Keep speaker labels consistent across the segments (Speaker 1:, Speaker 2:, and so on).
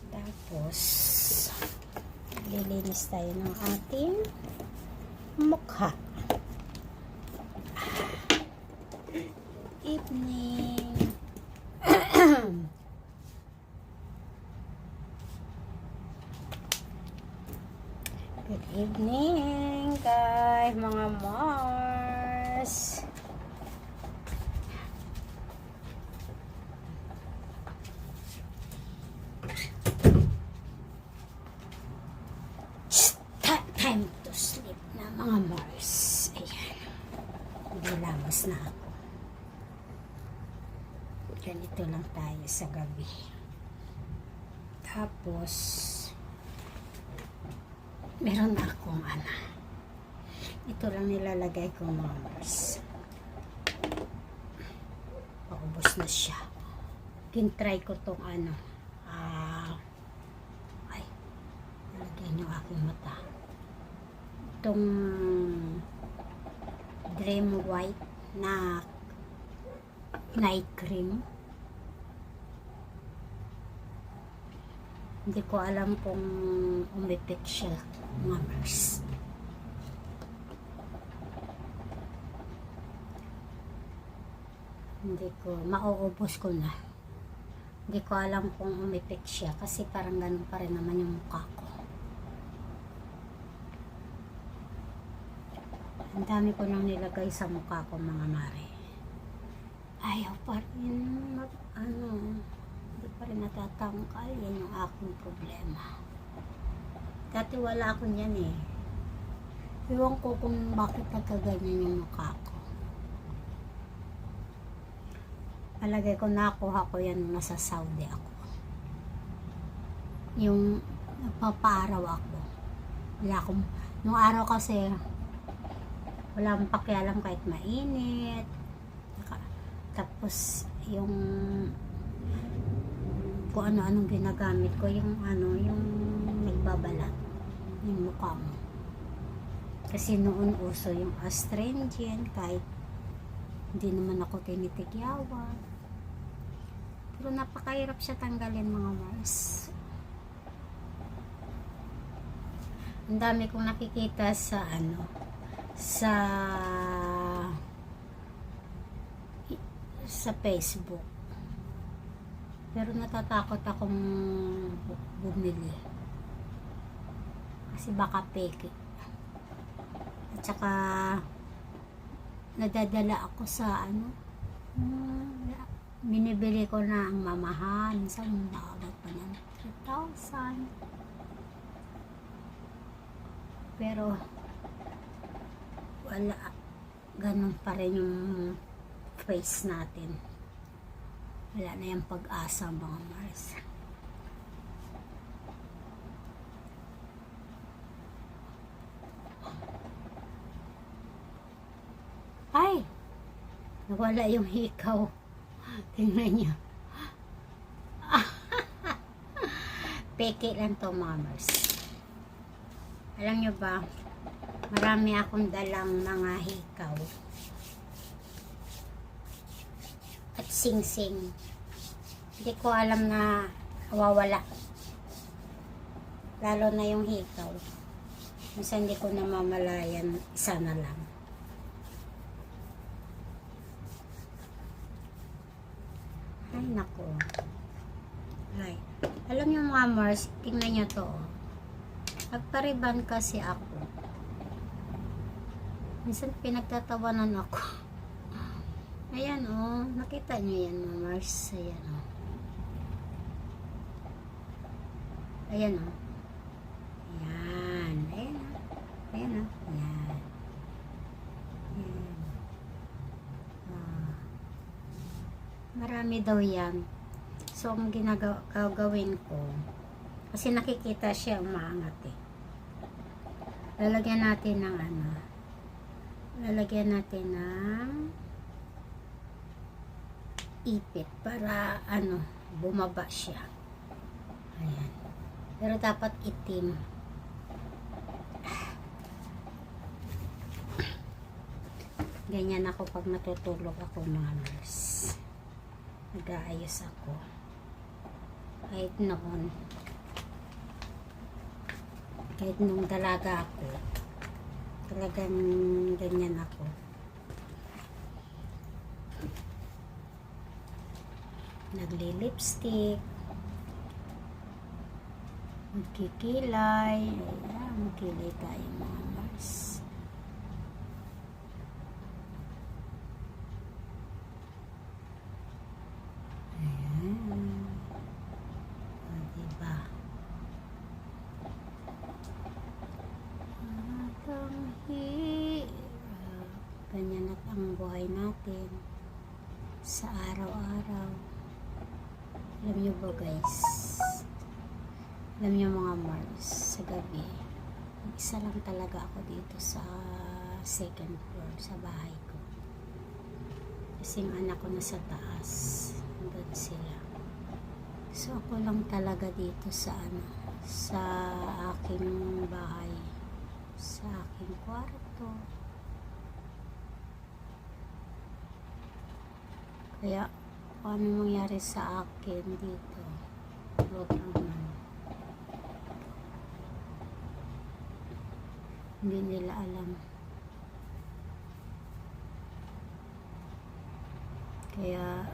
Speaker 1: Tapos, lilinis tayo ng ating mukha. Evening. Good evening, guys, mga Mars. Time to sleep na, mga Mars. Ayan. Nilabas na ako. Ganito lang tayo sa gabi. Tapos, meron na akong ito lang nilalagay ko, mga Mars. Paubos na siya. Kintry ko tong ay, nalagyan yung aking mata. Itong Dream White na night cream. Hindi ko alam kung umipik siya, mga Mars. Hindi ko, mauubos ko na. Hindi ko alam kung umipik siya kasi parang ganun pa rin naman yung mukha ko. Ang dami ko nang nilagay sa mukha ko, mga mare. Ayaw pa rin hindi pa rin natatangkal. Yan yung aking problema. Dati wala ako niyan eh. Iwan ko kung bakit nagkaganyan yung mukha ko. Palagay ko nakuha ko yan nung nasa Saudi ako. Yung nagpapaaraw ako. Wala akong, nung araw kasi wala akong pakialam kahit mainit. Tapos yung kung ano-anong ginagamit ko, yung yung nagbabalat yung mukha mo. Kasi noon uso yung astringent, kahit hindi naman ako tinitigyawan. Pero napakahirap siya tanggalin, mga Mars. Ang dami kong nakikita sa sa Facebook. Pero natatakot akong bumili. Kasi baka peke. At saka nadadala ako sa binibili ko na ang mamahal. Minsan nakabot pa ng 3,000. Pero wala, ganun pa rin yung face natin. Wala na yung pag-asa, mga Mars. Ay, nawala yung hikaw. Tingnan nyo. Peke lang to, mga Mars. Alam nyo ba, marami akong dalang mga hikaw at sing-sing. Hindi ko alam na wawala. Lalo na yung hikaw. Minsan hindi ko namamalayan, isa na lang. Ay, nako. Right. Alam nyo, mga Mars, tingnan nyo to. Nagpariban kasi ako. Minsan pinagtatawanan ako. Ayan nakita nyo yan, mga Mars. Ayan ayan ayan, ayan ayan ayan. Marami daw yan. So ang gagawin ko, kasi nakikita siya umaangat eh, lalagyan natin ng lalagyan natin ng ipit para bumaba siya. Ayan. Pero dapat itim. Ganyan ako pag natutulog ako, mga Mars. Nag-aayos ako. Kahit noon, Kahit nung dalaga ako, talagang ganyan ako. Nagli-lipstick, magkikilay, ayan, magkilay tayo mga Mars. Ayan. Diba? Ang hirap. Ganyan at ang buhay natin sa araw-araw. Alam nyo ba guys? Alam nyo mga Mars, sa gabi, isa lang talaga ako dito sa second floor, sa bahay ko. Kasi yung anak ko nasa taas. Hanggang sila. So ako lang talaga dito sa sa aking bahay, sa aking kwarto. Kaya kung ano mangyari sa akin dito, wag naman. Hindi nila alam. Kaya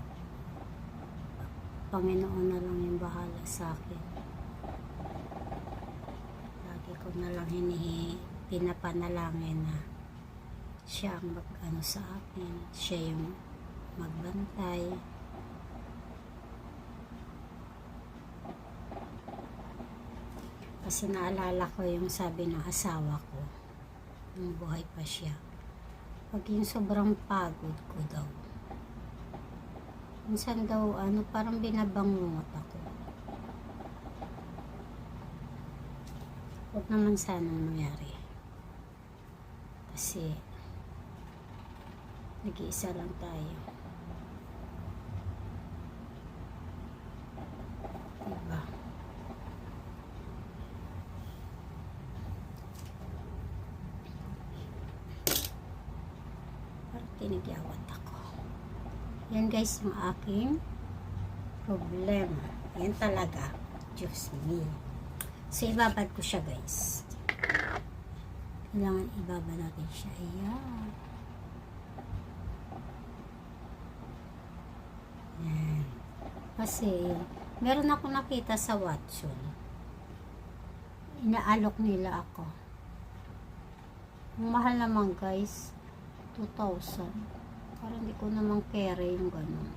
Speaker 1: Panginoon na lang yung bahala sa akin. Lagi ko na lang pinapanalangin na siya ang mag-ano sa akin, siya yung magbantay. Kasi naalala ko yung sabi ng asawa ko nung buhay pa siya, pag yung sobrang pagod ko daw, minsan daw parang binabangungot ako. Huwag naman sana nangyari. Kasi nag-iisa lang tayo. Diba? Parang tinigyawat ako. Yan guys yung aking problema. Yan talaga. Diyos me. So ibabad ko siya guys. Kailangan ibabad natin siya. Ayan. Yan. Kasi meron ako nakita sa Watson. Inaalok nila ako. Ang mahal naman guys. 2,000. Parang hindi ko naman carry yung gano'n.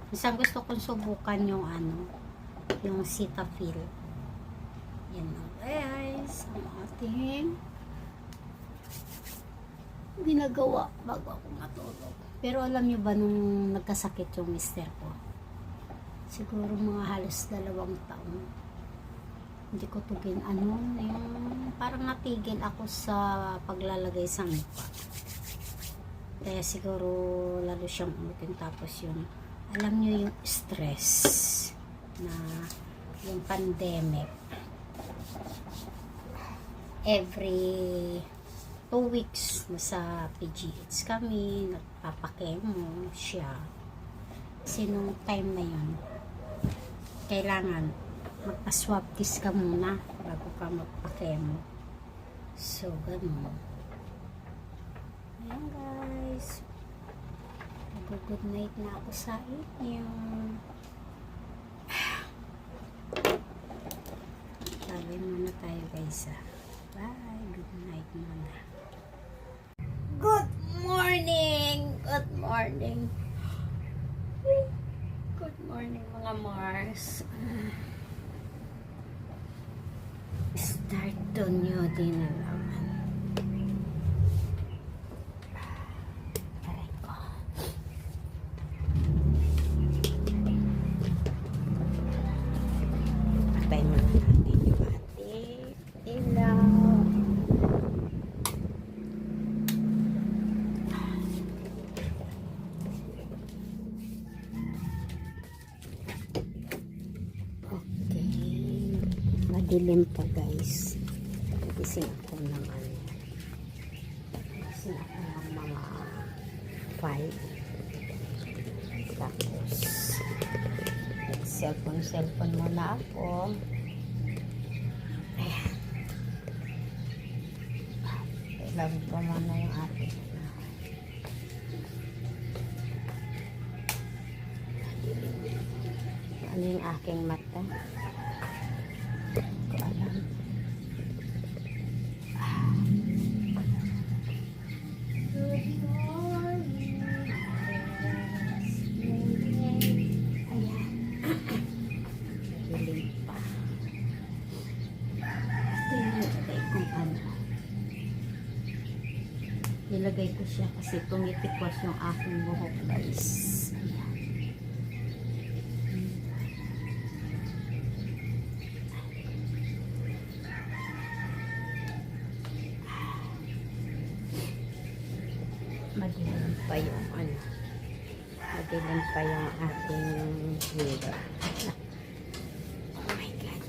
Speaker 1: Isang gusto kong subukan yung yung Cetaphil. Yan na guys, ang ating ginagawa bago ako matulog. Pero alam nyo ba nung nagkasakit yung mister ko? Siguro mga halos 2 taon. Hindi ko to yung parang natigil ako sa paglalagay sa mukha. Kaya siguro lalo siyang umutin. Tapos yung alam nyo yung stress na yung pandemic, every 2 weeks nasa PGH kami, nagpapakemo siya. Kasi nung time na yun, kailangan magpa-swab test ka muna bago ka magpakemo. So, ganun. Ayan guys. Good night na ako sa inyo. Sabay muna tayo guys. Bye. Good night muna. Good morning. Good morning. Good morning mga Mars. Start to new day na naman. Patay mo na natin yung ating ilaw. Madilim pa guys. Gising ako ng gising ako ng mga 5. Mag-cellphone muna ako. Ayan. Ilagay ko muna yung ating ano yung aking mata. Hindi ko alam. Nilagay ko siya kasi tumitikwas yung aking buhok, guys. Ayan. Madilim pa yung ano. Madilim pa yung ating hair. Oh my God.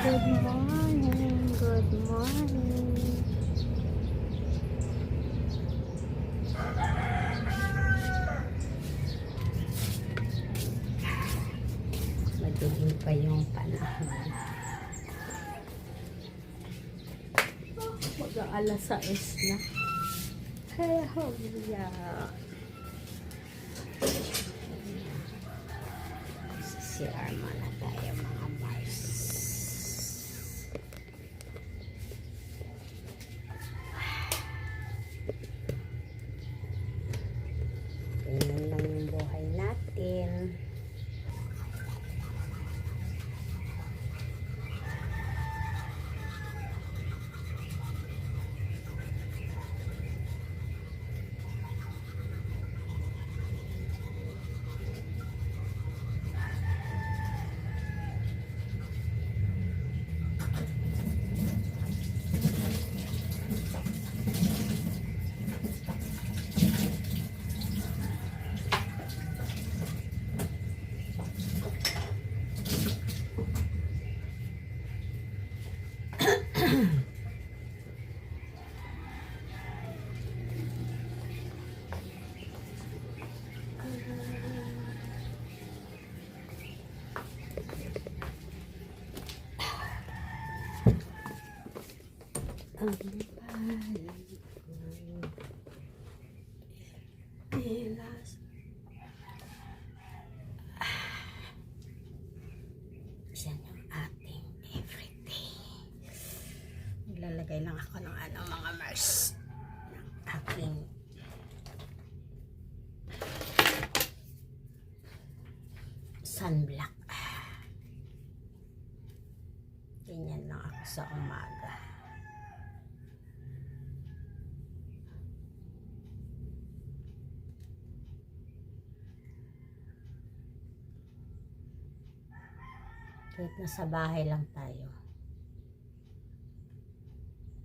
Speaker 1: Good morning, good morning. Madilim pa yung panahon. Mag-aalas 6 na. Kaya hangya. CR muna tayo mga Mars. Ganyan lang yung buhay natin. Ang pilas. Yan yung ating everyday. Maglalagay lang ako ng ano mga Mars. Ng aking sunblock. Ganyan lang ako sa umaga. Kahit nasa bahay lang tayo,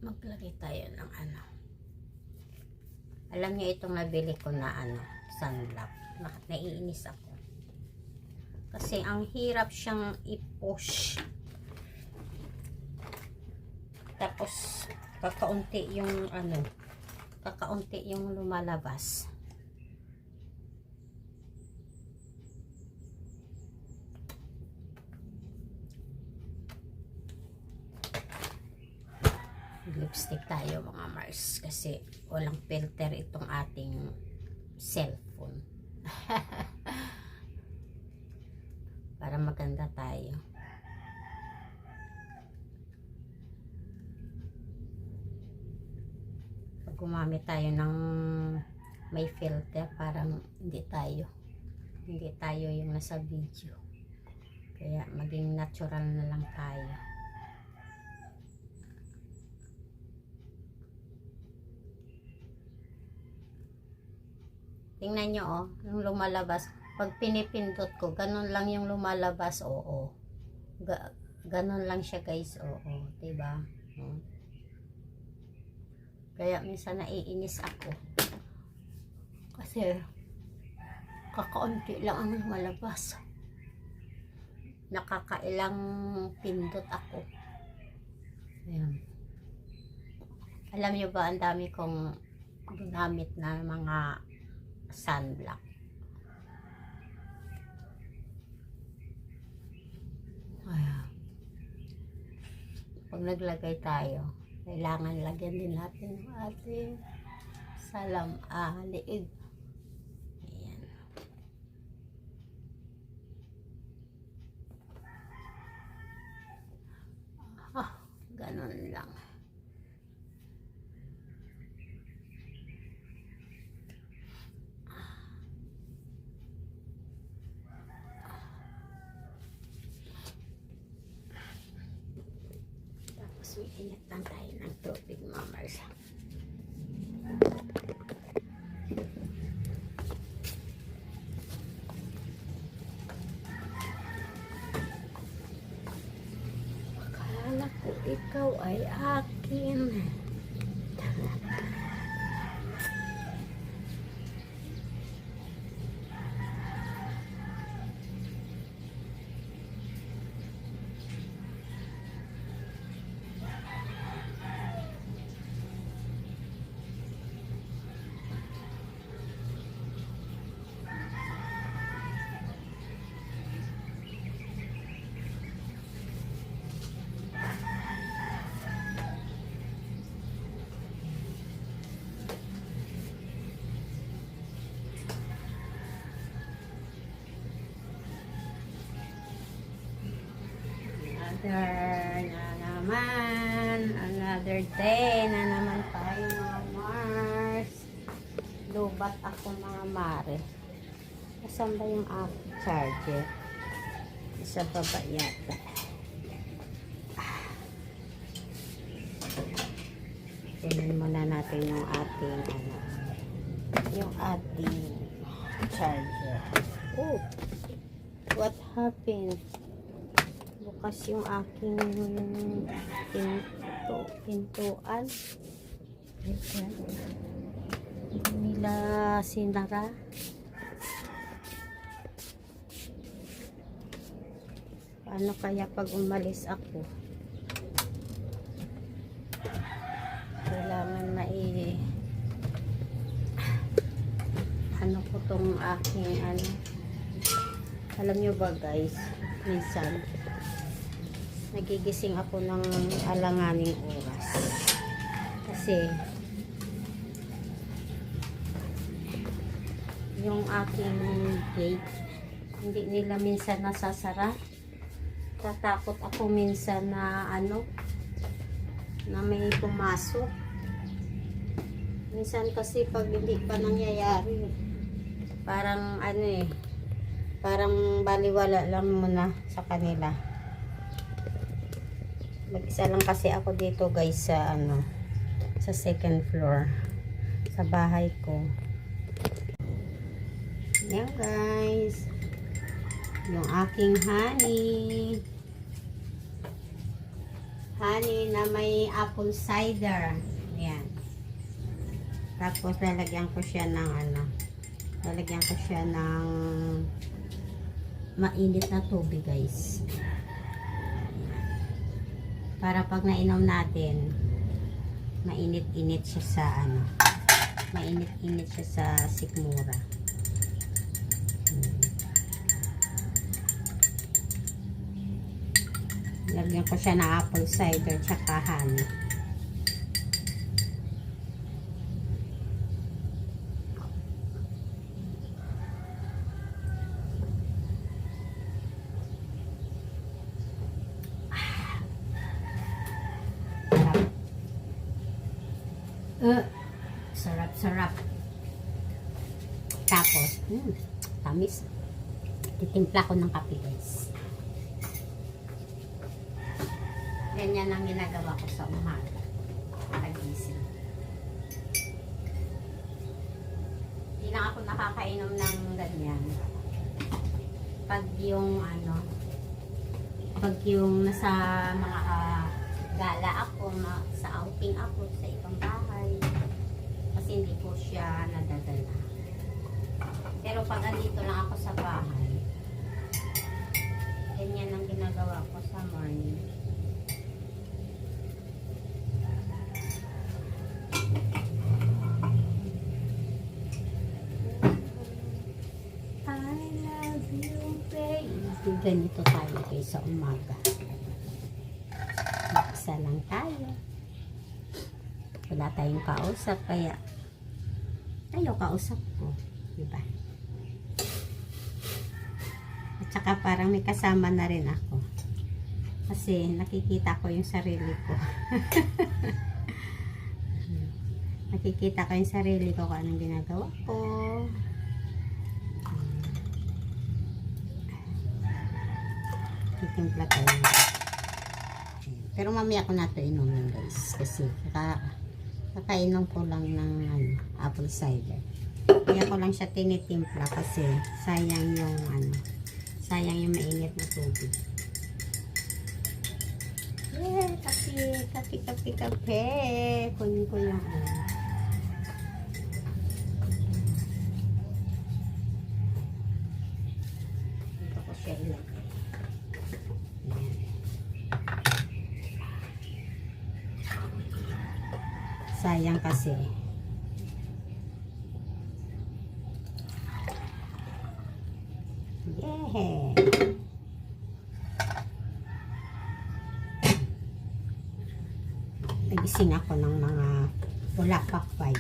Speaker 1: maglagay tayo ng ano. Alam niyo itong nabili ko na ano, sunblock. Naiinis ako. Kasi ang hirap siyang i-push. Tapos kakaunti yung ano, kakaunti yung lumalabas. Lipstick tayo mga Mars kasi walang filter itong ating cellphone. Para maganda tayo. Pag gumamit tayo ng may filter, parang hindi tayo yung nasa video. Kaya maging natural na lang tayo. Tingnan nyo, oh, yung lumalabas. Pag pinipindot ko, ganun lang yung lumalabas, oo. Ganun lang siya, guys, oo. Diba? Oh. Kaya minsan naiinis ako. Kasi kakaunti lang ang malabas. Nakakailang pindot ako. Ayan. Alam niyo ba, ang dami kong ginamit na mga sunblock. Ayan. Pag naglagay tayo, kailangan lagyan din natin yung ating liig. Ayan. Ganon lang. Tapos init lang tayo ng tubig, mamers. Akala ko ikaw ay akin. Another day na naman tayo mga Mars. Lubat ako mga mare. Asan ba yung aking charger? Isa pa ba yata? Tingnan muna natin yung ating charger. Oh, what happened? Bukas yung aking pintuan. Hindi nila sinara. Paano kaya pag umalis ako? Kailangan ko tong aking alam nyo ba guys, minsan nagigising ako ng alanganing oras kasi yung aking gate hindi nila minsan nasasara. Tatakot ako minsan na na may pumasok. Minsan kasi pag hindi pa nangyayari, parang parang baliwala lang muna sa kanila. Mag-isa lang kasi ako dito guys sa sa second floor sa bahay ko. Yan guys, yung aking honey na may apple cider. Yan. Tapos lalagyan ko siya ng mainit na tubig guys. Para pag nainom natin, mainit-init siya sa mainit-init siya sa sikmura. Lagyan ko siya ng apple cider tsaka honey. Sarap. Tapos, tamis. Titimpla ko ng kape guys. Ganyan ang ginagawa ko sa umaga. Pagising. Hindi lang ako nakakainom ng ganyan. Pag yung nasa mga gala ako, sa outing ako sa ibang bahay. Kasi hindi ko siya nadadala. Pero pag andito lang ako sa bahay, ganyan ang ginagawa ko sa morning. I love you, baby. Ganito tayo guys sa umaga. Isa lang tayo. Wala tayong kausap, kaya tayo kausap ko. Diba? At saka parang may kasama na rin ako. Kasi nakikita ko yung sarili ko. Nakikita ko yung sarili ko kung anong ginagawa ko. Titimpla tayo. Pero mamaya ko na ito inumin guys. Kasi kakainom ko lang ng apple cider. Kaya ko lang siya tinitimpla kasi sayang yung sayang yung mainit na tubig. Yeah, kape. Kunin ko yung Dito ko siya ilagay. Sayang kasi. Yeah. Nagising ako ng mga wala pa 5.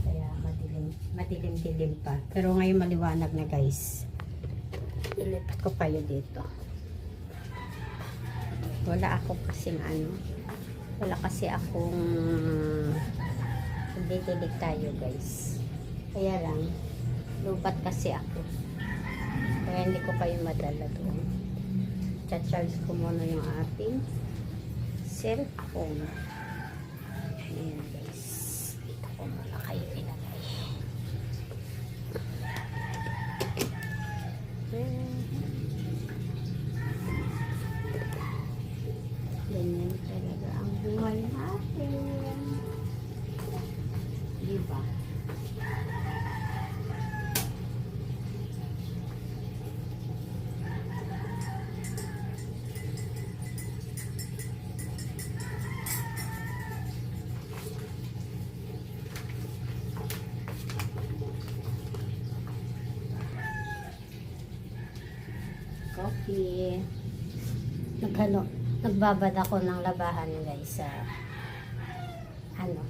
Speaker 1: Kaya madilim pa. Pero ngayon maliwanag na guys. Ilipat ko kayo dito. Wala akong kasing wala kasi akong didilig tayo guys. Kaya lang lubat kasi ako. Kaya hindi ko kayo madala doon. Cha-charge ko muna yung ating cellphone. Ayan guys. Dito ko muna kayo ilagay. Ganyan talaga ang buhay natin. Diba? Coffee. Nagbabad ako ng labahan guys sa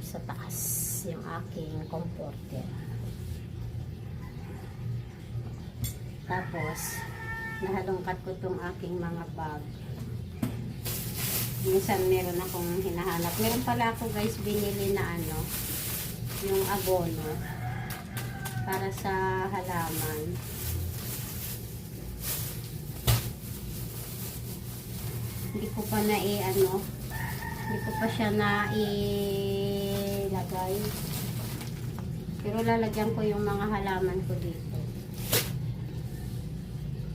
Speaker 1: sa taas yung aking comforter. Tapos nahalungkat ko tong aking mga bag. Minsan meron akong hinahanap. Meron pala ako guys binili na yung abono para sa halaman. Hindi ko pa hindi ko pa siya ilagay. Pero lalagyan ko yung mga halaman ko dito.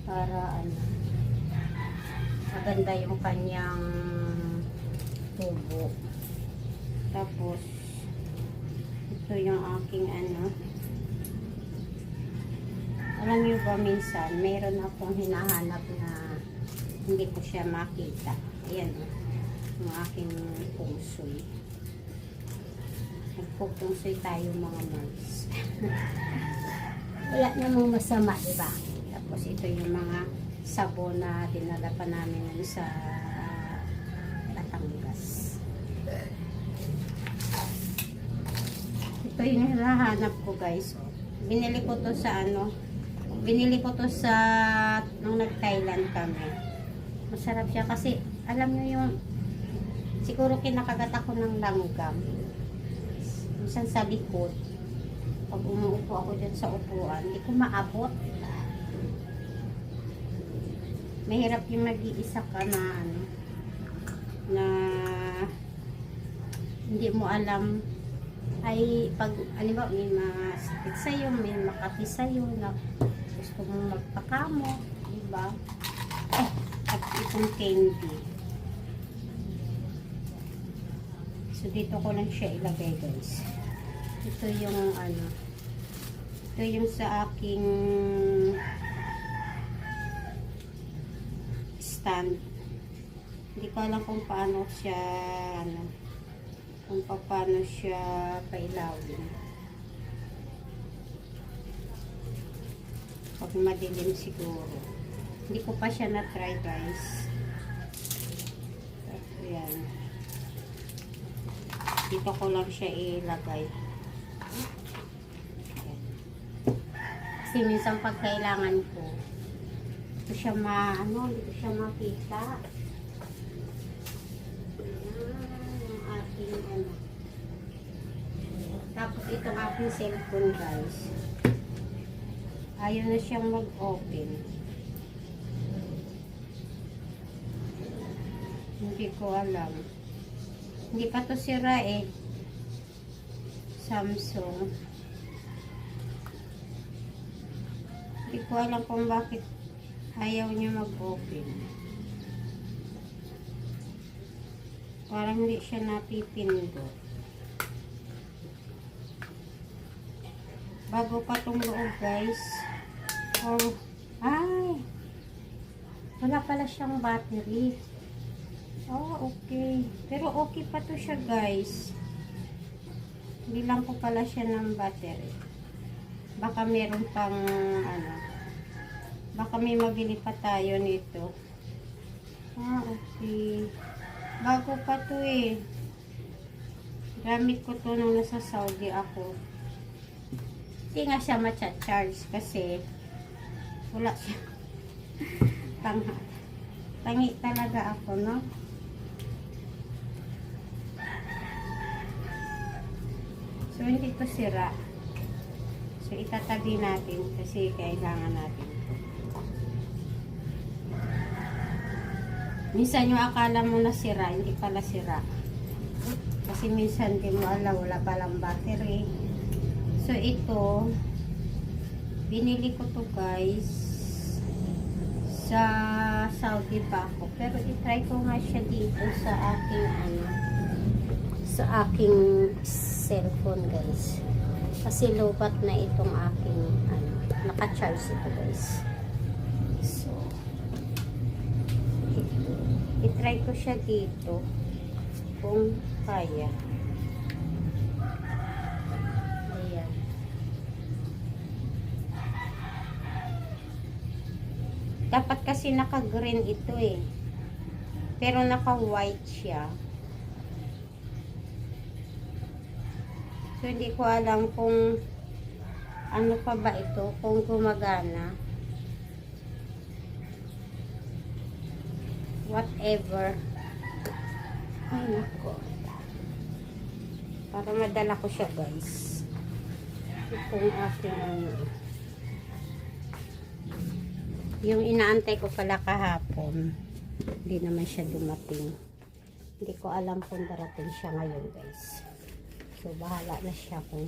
Speaker 1: Para maganda yung kanyang tubo. Tapos ito yung aking alam nyo ba minsan meron akong hinahanap na hindi ko siya makita. Ayan yung aking pungsoy. Nagpupungsoy tayo mga months. Wala namang masama, diba? Tapos ito yung mga sabon na dinala pa namin sa Batangas. Ito yung hinahanap ko guys. Binili ko to sa nung nag-Thailand kami. Masarap siya kasi alam nyo yung siguro kinakagat ako ng langgam. Minsan sa likod pag umuupo ako dyan sa upuan hindi ko maabot. Mahirap yung nag-iisa ka na na hindi mo alam ay pag ba may masakit sa'yo, may makati sa'yo na gusto mong magpakamo, diba? At itong candy. So, dito ko lang siya ilagay, guys. Ito yung ano. Ito yung sa aking stand. Hindi ko alam kung paano siya, ano, kung paano siya pailawin. Pag madilim siguro. Hindi ko pa siya na-try, guys. Ayan. Dito ko lang siya ilagay. Ayan. Kasi minsan pag kailangan ko, ito siya hindi ko siya makita. Ayan, yung ating ano. Tapos itong aking cellphone, guys. Ayaw na siyang mag-open. Hindi ko alam. Hindi pa to sira eh. Samsung. Hindi ko alam kung bakit ayaw niya mag-open. Parang hindi siya napipindot. Bago pa tong loob, guys. Oh, ay! Wala pala siyang battery. Oh, okay. Pero okay pa to siya, guys. Hindi lang po pala siya ng battery. Baka meron pang, ano, baka may mabili pa tayo nito. Ah, okay. Bago pa to eh. Gamit ko to nung nasa Saudi ako. Hindi nga siya matcha-charge kasi wala siya. Tangi talaga ako, no? So, hindi ko sira. So, itatabi natin kasi kailangan natin. Minsan yung akala mo na sira, hindi pala sira. Kasi minsan di mo alam, wala palang battery. So, ito, binili ko to, guys, sa Saudi pa ako. Pero itry ko nga siya dito sa aking, ano, sa aking cellphone, guys. Kasi lobat na itong aking, ano, naka-charge ito, guys. So, itry ko siya dito kung kaya. Ayan. Dapat kasi naka-green ito eh. Pero naka-white siya. So, hindi ko alam kung ano pa ba ito, kung gumagana. Whatever. Ay, nako. Para madala ko siya, guys. Itong aking ano. Yung inaantay ko pala kahapon, hindi naman siya dumating. Hindi ko alam kung darating siya ngayon, guys. So, bahala na siya kung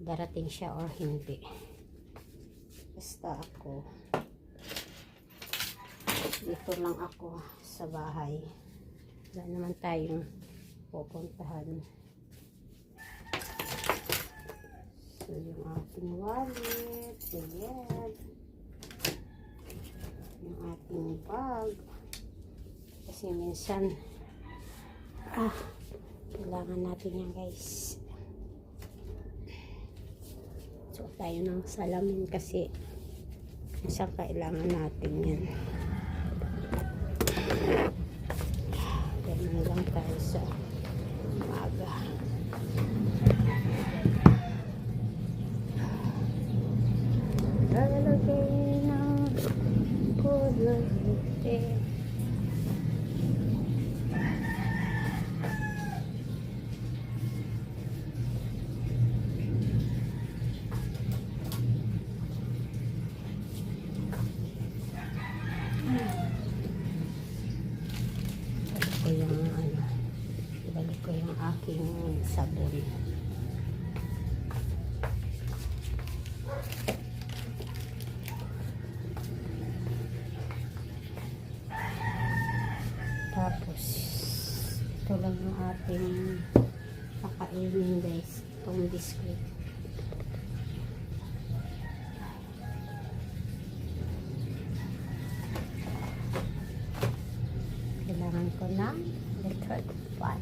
Speaker 1: darating siya or hindi. Basta ako, dito lang ako sa bahay. Wala naman tayong pupuntahan. So, yung ating wallet, ayan. Yung ating bag. Kasi minsan, kailangan natin yan, guys. So, tayo ng salamin kasi minsan kailangan natin yan. Ganun lang tayo sa umaga. Lalagay ng kulay puti. Ibalik ko yung aking sabon. Tapos Ito lang yung ating kakainin guys. Itong biscuit. Kailangan ko ng electric fan.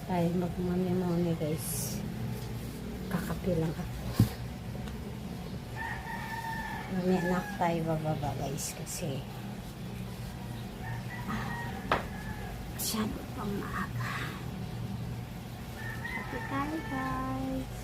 Speaker 1: Tayo magmamimoni guys. Kakapi lang ako. Mamaya na tayo bababa guys kasi masyado pang maaga. Kapi tayo guys.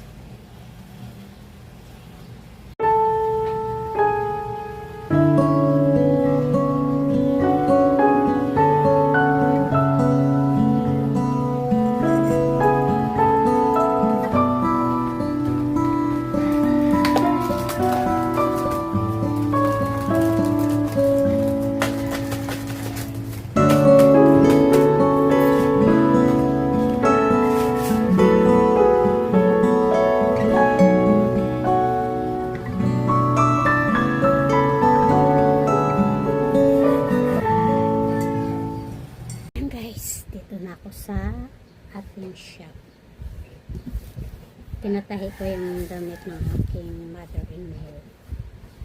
Speaker 1: Sa ating shop. Tinatahi ko yung damit ng aking mother-in-law.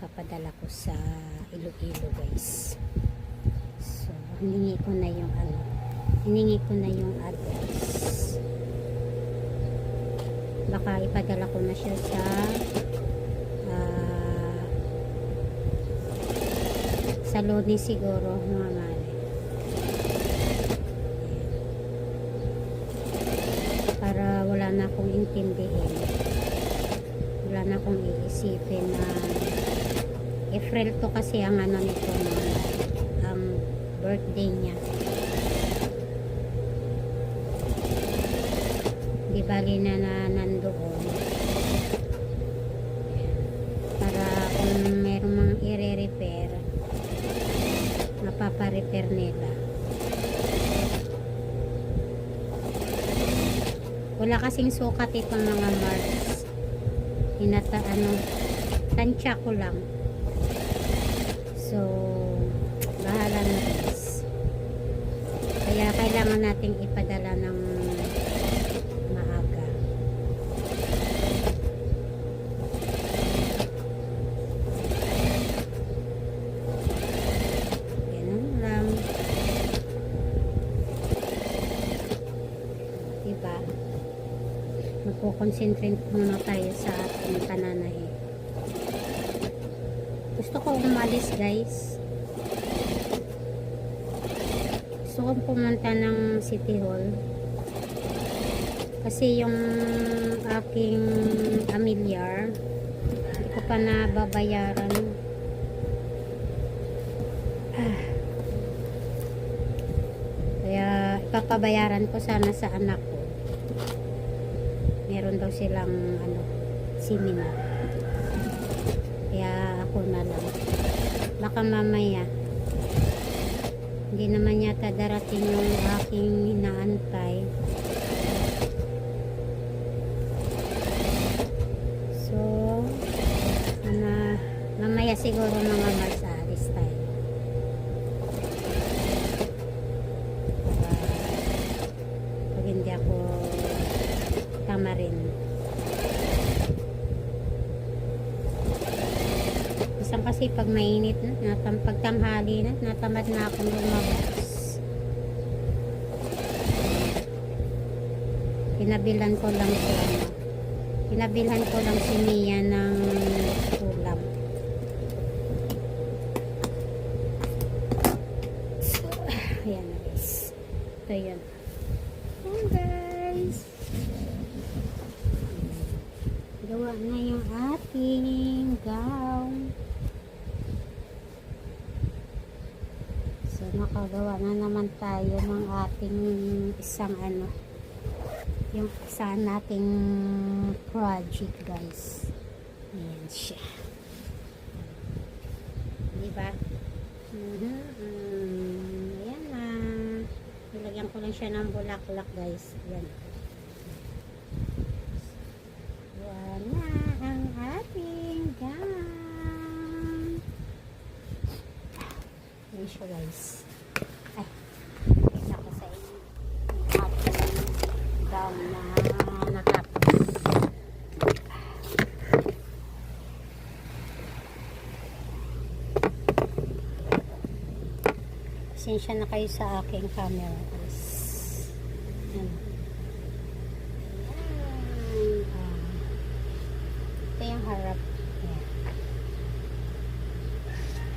Speaker 1: Papadala ko sa Iloilo guys. So, hiningi ko na yung address. Baka ipadala ko na siya sa Lunes siguro mga mali. Para wala na akong intindihin, wala na akong iisipin na April to kasi ang ano nito, ang birthday niya. Di bali na nandoon para kung merong mga i-repair mapapa-repair nila. Wala kasing sukat itong mga marks. Tansya ko lang. So, bahala na guys. Kaya kailangan nating ipadala ng maaga. Ganun lang. Diba? Magko-concentrate muna tayo sa ating pananahe. Gusto ko umalis guys. Gusto kong pumunta ng City Hall. Kasi yung aking amilyar, hindi ko pa nababayaran. Kaya ipapabayaran ko sana sa anak ko. Meron daw silang seminar. Kaya ako na lang. Baka mamaya hindi naman yata darating yung aking inaantay. So mamaya siguro mga Mars alis tayo. Pag hindi ako tama rin. Isang kasi pag mainit na, pag tanghali na, natamad na akong lumabas. Pinabilhan ko lang si Mia ng ulam. So, ayan na guys. Ito yun. Ayan guys. Gawa na yung ating gown. So, nakagawa na naman tayo ng ating isang yung isa nating project guys. Ayan siya. Diba? Ayan na. Nilagyan ko lang siya ng bulaklak guys. Yan. Yan na ang ating gown. Yan siya guys. Ay, kita ko sa inyo ang ating gown na natapos. Pasensya na kayo sa aking camera guys. Yan. Ayan. Ito yung harap